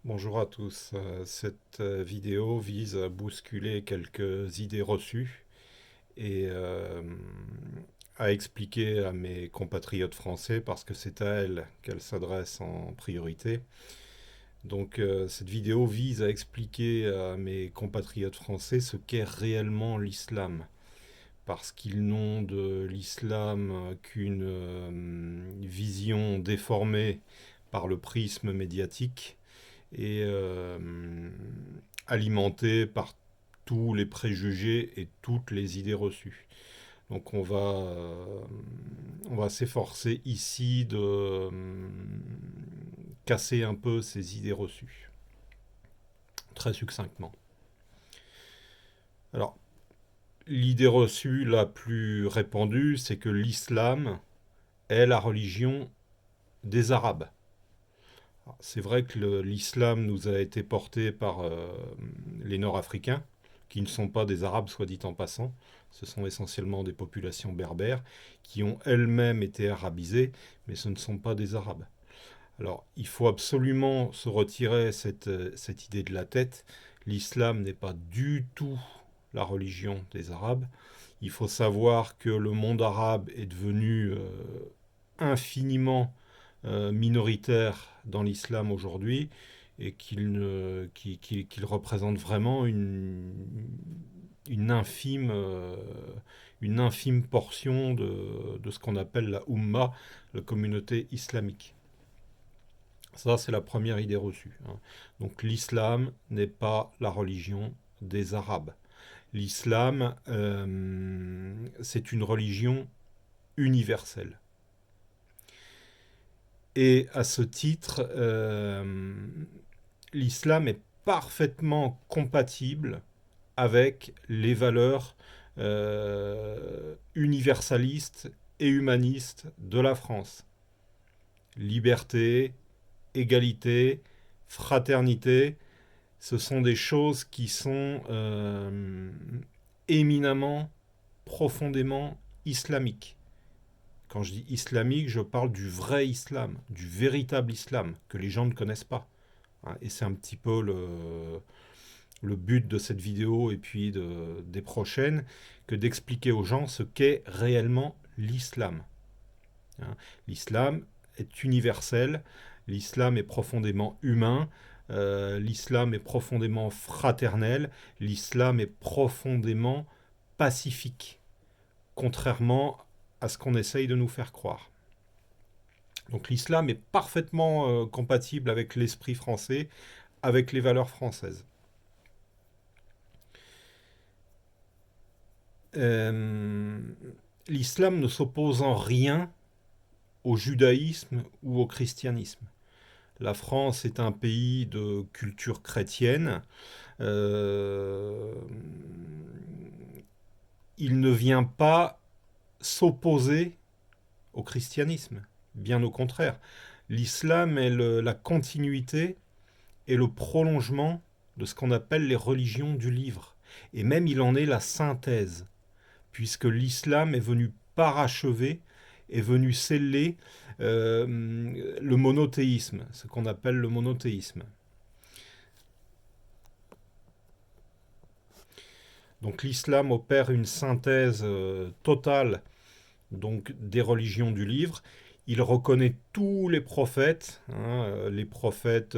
Bonjour à tous. Cette vidéo vise à bousculer quelques idées reçues et à expliquer à mes compatriotes français, parce que c'est à elles qu'elle s'adresse en priorité. Donc cette vidéo vise à expliquer à mes compatriotes français ce qu'est réellement l'islam, parce qu'ils n'ont de l'islam qu'une vision déformée par le prisme médiatique et alimenté par tous les préjugés et toutes les idées reçues. Donc on va s'efforcer ici de casser un peu ces idées reçues, très succinctement. Alors, l'idée reçue la plus répandue, c'est que l'islam est la religion des Arabes. C'est vrai que l'islam nous a été porté par les Nord-Africains, qui ne sont pas des Arabes, soit dit en passant. Ce sont essentiellement des populations berbères qui ont elles-mêmes été arabisées, mais ce ne sont pas des Arabes. Alors, il faut absolument se retirer cette idée de la tête. L'islam n'est pas du tout la religion des Arabes. Il faut savoir que le monde arabe est devenu infiniment minoritaire dans l'islam aujourd'hui et qu'il représente vraiment une infime, euh, une infime portion de ce qu'on appelle la Ummah, la communauté islamique. Ça, c'est la première idée reçue, hein. Donc l'islam n'est pas la religion des Arabes. L'islam, c'est une religion universelle. Et à ce titre, l'islam est parfaitement compatible avec les valeurs universalistes et humanistes de la France. Liberté, égalité, fraternité, ce sont des choses qui sont éminemment, profondément islamiques. Quand je dis islamique, je parle du vrai islam, du véritable islam, que les gens ne connaissent pas. Et c'est un petit peu le but de cette vidéo et puis des prochaines, que d'expliquer aux gens ce qu'est réellement l'islam. L'islam est universel, l'islam est profondément humain, l'islam est profondément fraternel, l'islam est profondément pacifique, contrairement à ce qu'on essaye de nous faire croire. Donc l'islam est parfaitement compatible avec l'esprit français, avec les valeurs françaises. Euh, L'islam ne s'oppose en rien au judaïsme ou au christianisme. La France est un pays de culture chrétienne. Euh, il ne vient pas s'opposer au christianisme. Bien au contraire. L'islam est la continuité et le prolongement de ce qu'on appelle les religions du livre. Et même il en est la synthèse, puisque l'islam est venu parachever, est venu sceller le monothéisme, ce qu'on appelle le monothéisme. Donc l'islam opère une synthèse totale donc des religions du livre. Il reconnaît tous les prophètes, les prophètes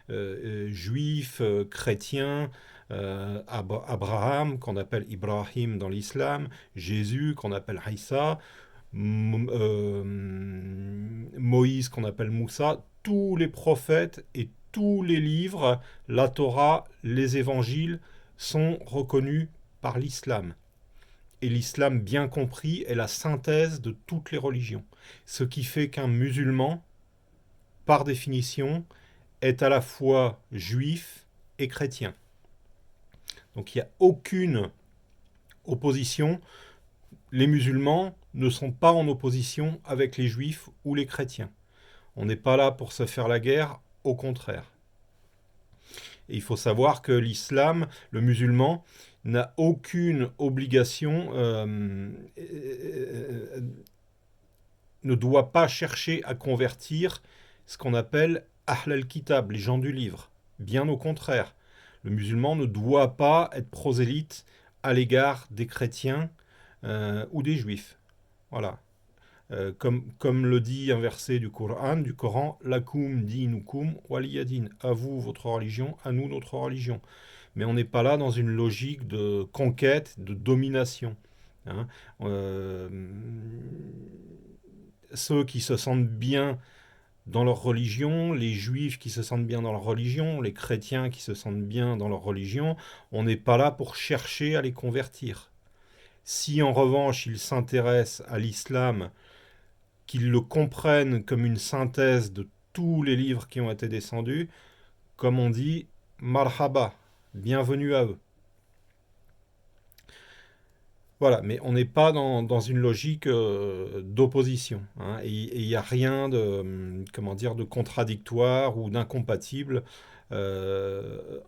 juifs, chrétiens, Abraham, qu'on appelle Ibrahim dans l'islam, Jésus, qu'on appelle Issa, Moïse, qu'on appelle Moussa, tous les prophètes et tous les livres, la Torah, les évangiles, sont reconnus par l'islam. Et l'islam, bien compris, est la synthèse de toutes les religions. Ce qui fait qu'un musulman, par définition, est à la fois juif et chrétien. Donc il n'y a aucune opposition. Les musulmans ne sont pas en opposition avec les juifs ou les chrétiens. On n'est pas là pour se faire la guerre, au contraire. Et il faut savoir que l'islam, le musulman, n'a aucune obligation, ne doit pas chercher à convertir ce qu'on appelle Ahl al-Kitab, les gens du livre. Bien au contraire. Le musulman ne doit pas être prosélyte à l'égard des chrétiens ou des juifs. Voilà. Comme le dit un verset du Coran, Lakum dinukum waliyadin. À vous votre religion, à nous notre religion. Mais on n'est pas là dans une logique de conquête, de domination. Hein. Euh, Ceux qui se sentent bien dans leur religion, les juifs qui se sentent bien dans leur religion, les chrétiens qui se sentent bien dans leur religion, on n'est pas là pour chercher à les convertir. Si en revanche ils s'intéressent à l'islam, qu'ils le comprennent comme une synthèse de tous les livres qui ont été descendus, comme on dit, marhaba, bienvenue à eux. Voilà, mais on n'est pas dans une logique d'opposition, hein, et il n'y a rien de, comment dire, de contradictoire ou d'incompatible euh,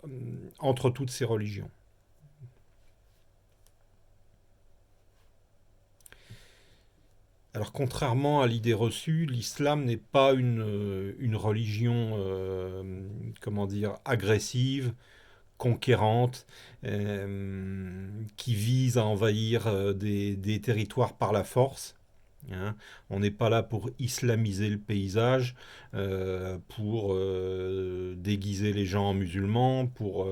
entre toutes ces religions. Alors, contrairement à l'idée reçue, l'islam n'est pas une religion, comment dire, agressive, conquérante, qui vise à envahir des territoires par la force. Hein. On n'est pas là pour islamiser le paysage, pour déguiser les gens en musulmans, pour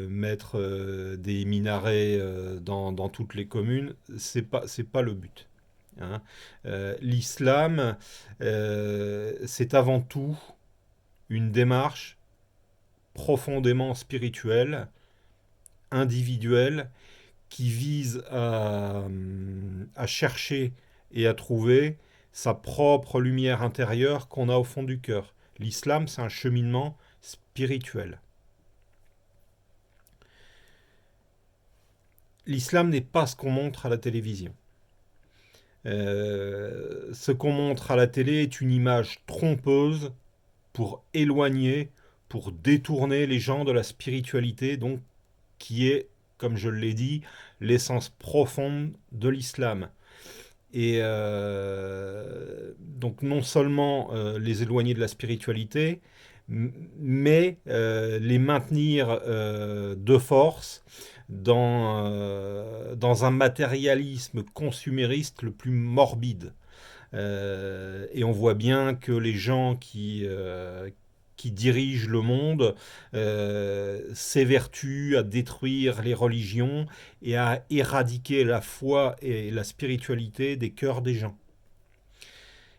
mettre des minarets dans toutes les communes. C'est pas le but. Hein. L'islam, c'est avant tout une démarche profondément spirituelle, individuelle, qui vise à chercher et à trouver sa propre lumière intérieure qu'on a au fond du cœur. L'islam, c'est un cheminement spirituel. L'islam n'est pas ce qu'on montre à la télévision. Ce qu'on montre à la télé est une image trompeuse pour éloigner, pour détourner les gens de la spiritualité, donc qui est, comme je l'ai dit, l'essence profonde de l'islam. Et donc non seulement les éloigner de la spiritualité, mais les maintenir de force dans un matérialisme consumériste le plus morbide. Et on voit bien que les gens qui dirigent le monde s'évertuent à détruire les religions et à éradiquer la foi et la spiritualité des cœurs des gens.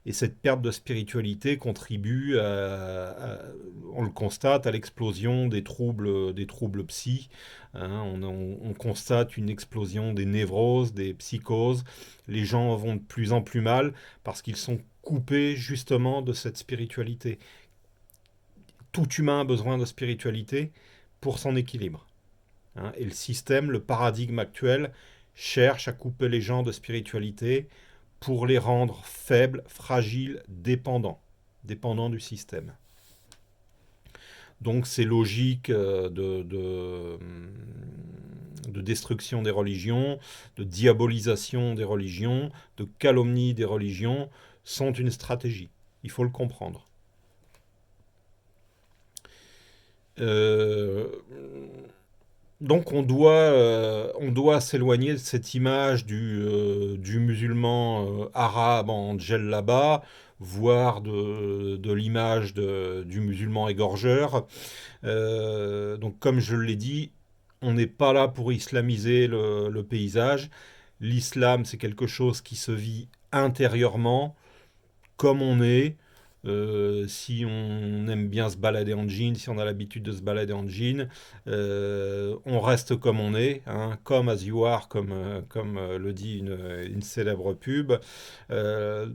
Et cette perte de spiritualité contribue, on le constate, à l'explosion des troubles psy. Hein. On constate une explosion des névroses, des psychoses. Les gens vont de plus en plus mal parce qu'ils sont coupés justement de cette spiritualité. Tout humain a besoin de spiritualité pour son équilibre. Hein. Et le système, le paradigme actuel, cherche à couper les gens de spiritualité pour les rendre faibles, fragiles, dépendants du système. Donc ces logiques de destruction des religions, de diabolisation des religions, de calomnie des religions sont une stratégie. Il faut le comprendre. Euh, donc on doit s'éloigner de cette image du musulman arabe en djellaba, voire de l'image du musulman égorgeur. Donc comme je l'ai dit, on n'est pas là pour islamiser le paysage. L'islam, c'est quelque chose qui se vit intérieurement, comme on est. Si on aime bien se balader en jean, si on a l'habitude de se balader en jean, on reste comme on est, hein, comme as you are, comme le dit une célèbre pub. Euh,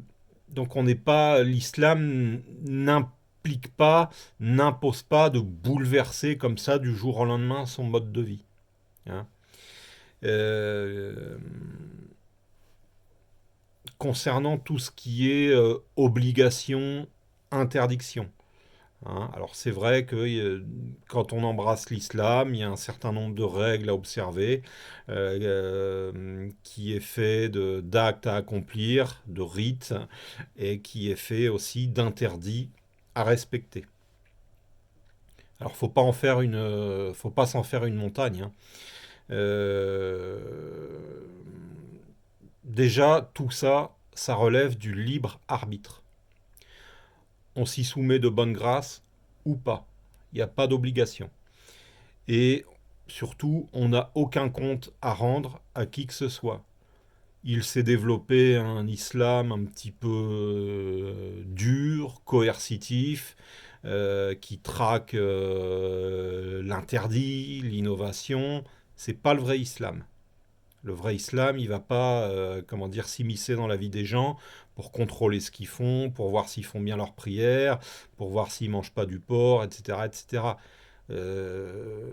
donc on n'est pas, l'islam n'implique pas, n'impose pas de bouleverser comme ça du jour au lendemain son mode de vie. Hein. Euh, Concernant tout ce qui est obligation, interdiction. Hein. Alors c'est vrai que quand on embrasse l'islam, il y a un certain nombre de règles à observer, qui est fait d'actes à accomplir, de rites, et qui est fait aussi d'interdits à respecter. Alors faut pas s'en faire une montagne. Hein. Euh, Déjà, tout ça, ça relève du libre arbitre. On s'y soumet de bonne grâce ou pas. Il n'y a pas d'obligation. Et surtout, on n'a aucun compte à rendre à qui que ce soit. Il s'est développé un islam un petit peu dur, coercitif, qui traque l'interdit, l'innovation. C'est pas le vrai islam. Le vrai islam, il va pas, comment dire, s'immiscer dans la vie des gens pour contrôler ce qu'ils font, pour voir s'ils font bien leurs prières, pour voir s'ils mangent pas du porc, etc., etc. Euh,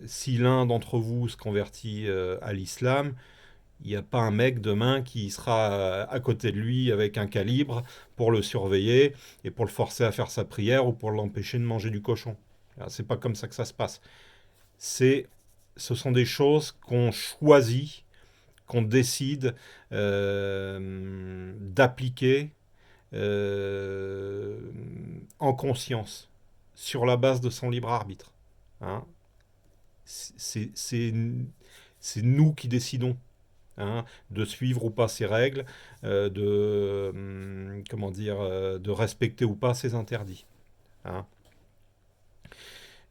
Si l'un d'entre vous se convertit à l'islam, il n'y a pas un mec demain qui sera à côté de lui avec un calibre pour le surveiller et pour le forcer à faire sa prière ou pour l'empêcher de manger du cochon. C'est pas comme ça que ça se passe. C'est, Ce sont des choses qu'on choisit, qu'on décide d'appliquer euh, en conscience, sur la base de son libre arbitre. Hein. C'est c'est- c'est nous qui décidons, hein, de suivre ou pas ces règles, comment dire, de respecter ou pas ces interdits. Hein.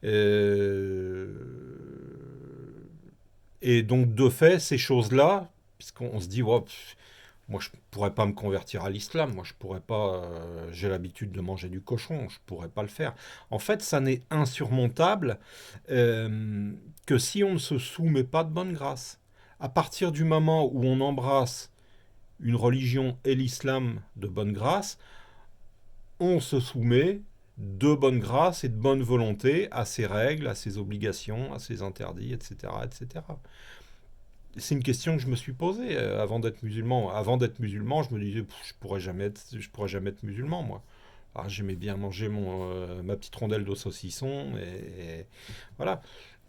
Euh, et donc, de fait, ces choses-là, puisqu'on se dit, oh, moi, je pourrais pas me convertir à l'islam, moi, je pourrais pas, j'ai l'habitude de manger du cochon, je pourrais pas le faire. En fait, ça n'est insurmontable euh, que si on ne se soumet pas de bonne grâce. À partir du moment où on embrasse une religion et l'islam de bonne grâce, on se soumet de bonne grâce et de bonne volonté à ses règles, à ses obligations, à ses interdits, etc., etc. C'est une question que je me suis posée avant d'être musulman. Avant d'être musulman, je me disais, je pourrais jamais être musulman, moi. Alors, j'aimais bien manger ma petite rondelle de saucisson, et voilà.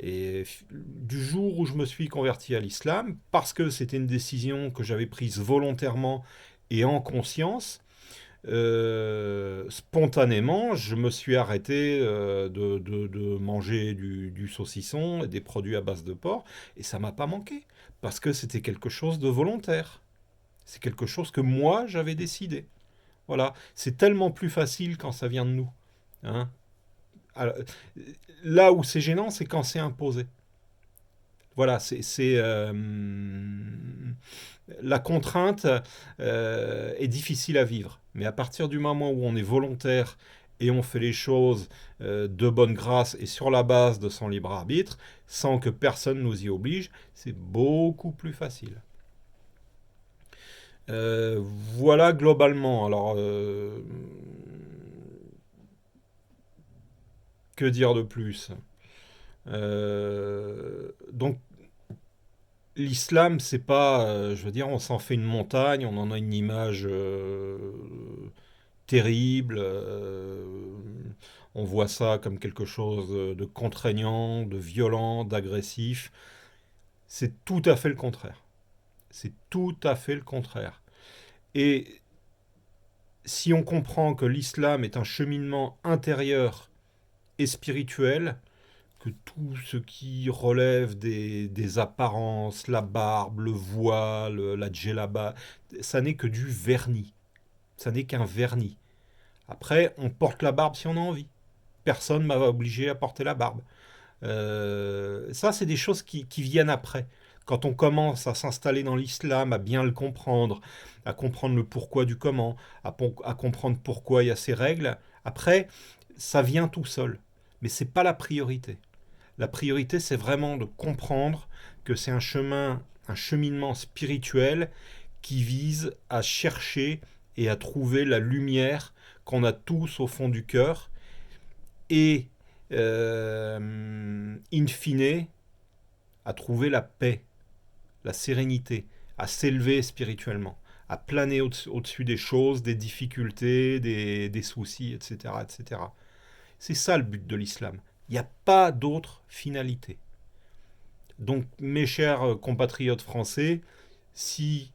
Du jour où je me suis converti à l'islam, parce que c'était une décision que j'avais prise volontairement et en conscience, spontanément, je me suis arrêté de manger du saucisson et des produits à base de porc, et ça m'a pas manqué, parce que c'était quelque chose de volontaire. C'est quelque chose que moi, j'avais décidé. Voilà, c'est tellement plus facile quand ça vient de nous. Hein. Alors, là où c'est gênant, c'est quand c'est imposé. Voilà, la contrainte est difficile à vivre. Mais à partir du moment où on est volontaire et on fait les choses de bonne grâce et sur la base de son libre arbitre, sans que personne nous y oblige, c'est beaucoup plus facile. Voilà globalement. Alors, que dire de plus? Donc, l'islam, c'est pas, je veux dire, on s'en fait une montagne, on en a une image terrible. On voit ça comme quelque chose de contraignant, de violent, d'agressif. C'est tout à fait le contraire. C'est tout à fait le contraire. Et si on comprend que l'islam est un cheminement intérieur et spirituel, que tout ce qui relève des apparences, la barbe, le voile, la djellaba, ça n'est que du vernis. Ça n'est qu'un vernis. Après, on porte la barbe si on a envie. Personne ne m'a obligé à porter la barbe. Ça, c'est des choses qui viennent après. Quand on commence à s'installer dans l'islam, à bien le comprendre, à comprendre le pourquoi du comment, à comprendre pourquoi il y a ces règles, après, ça vient tout seul. Mais c'est pas la priorité. La priorité, c'est vraiment de comprendre que c'est un cheminement spirituel qui vise à chercher et à trouver la lumière qu'on a tous au fond du cœur et, in fine, à trouver la paix, la sérénité, à s'élever spirituellement, à planer au-dessus des choses, des difficultés, des soucis, etc., etc. C'est ça le but de l'islam. Il n'y a pas d'autre finalité. Donc, mes chers compatriotes français, si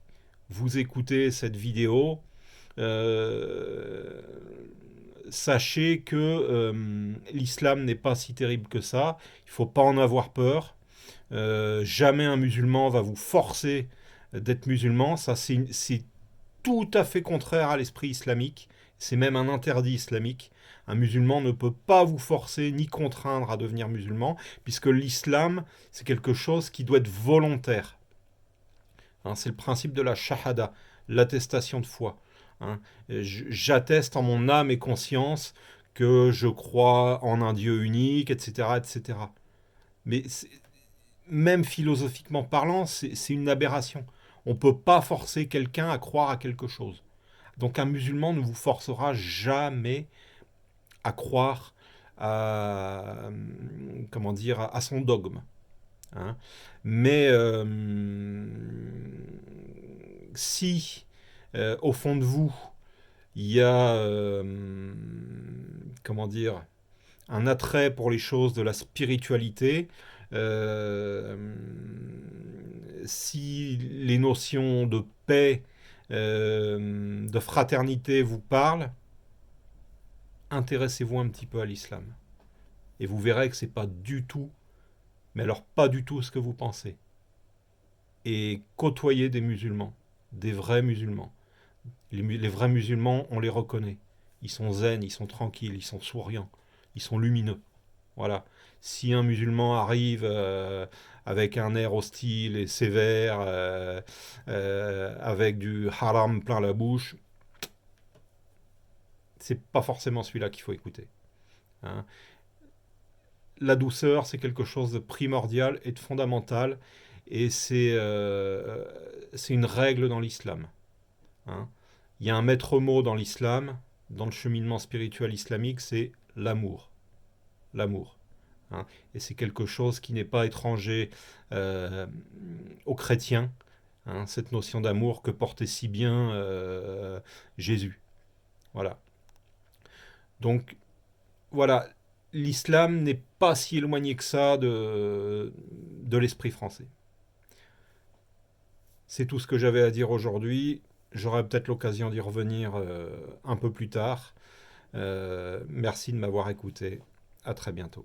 vous écoutez cette vidéo, euh, sachez que l'islam n'est pas si terrible que ça. Il ne faut pas en avoir peur. Jamais un musulman va vous forcer d'être musulman. Ça, c'est tout à fait contraire à l'esprit islamique. C'est même un interdit islamique. Un musulman ne peut pas vous forcer ni contraindre à devenir musulman, puisque l'islam, c'est quelque chose qui doit être volontaire. Hein, c'est le principe de la shahada, l'attestation de foi. Hein. J'atteste en mon âme et conscience que je crois en un Dieu unique, etc., etc. Mais même philosophiquement parlant, c'est une aberration. On ne peut pas forcer quelqu'un à croire à quelque chose. Donc un musulman ne vous forcera jamais à croire à, comment dire, à son dogme. Hein. Mais si au fond de vous il y a comment dire un attrait pour les choses de la spiritualité, euh, si les notions de paix, de fraternité vous parlent, intéressez-vous un petit peu à l'islam. Et vous verrez que c'est pas du tout, mais alors pas du tout ce que vous pensez. Et côtoyez des musulmans, des vrais musulmans. Les vrais musulmans, on les reconnaît. Ils sont zen, ils sont tranquilles, ils sont souriants, ils sont lumineux. Voilà. Si un musulman arrive avec un air hostile et sévère, avec du haram plein la bouche, c'est pas forcément celui-là qu'il faut écouter. Hein. La douceur, c'est quelque chose de primordial et de fondamental, et c'est une règle dans l'islam. Hein. Il y a un maître mot dans l'islam, dans le cheminement spirituel islamique, c'est l'amour. L'amour. Hein. Et c'est quelque chose qui n'est pas étranger aux chrétiens, hein, cette notion d'amour que portait si bien Jésus. Voilà. Donc, voilà, l'islam n'est pas si éloigné que ça de l'esprit français. C'est tout ce que j'avais à dire aujourd'hui. J'aurai peut-être l'occasion d'y revenir un peu plus tard. Merci de m'avoir écouté. À très bientôt.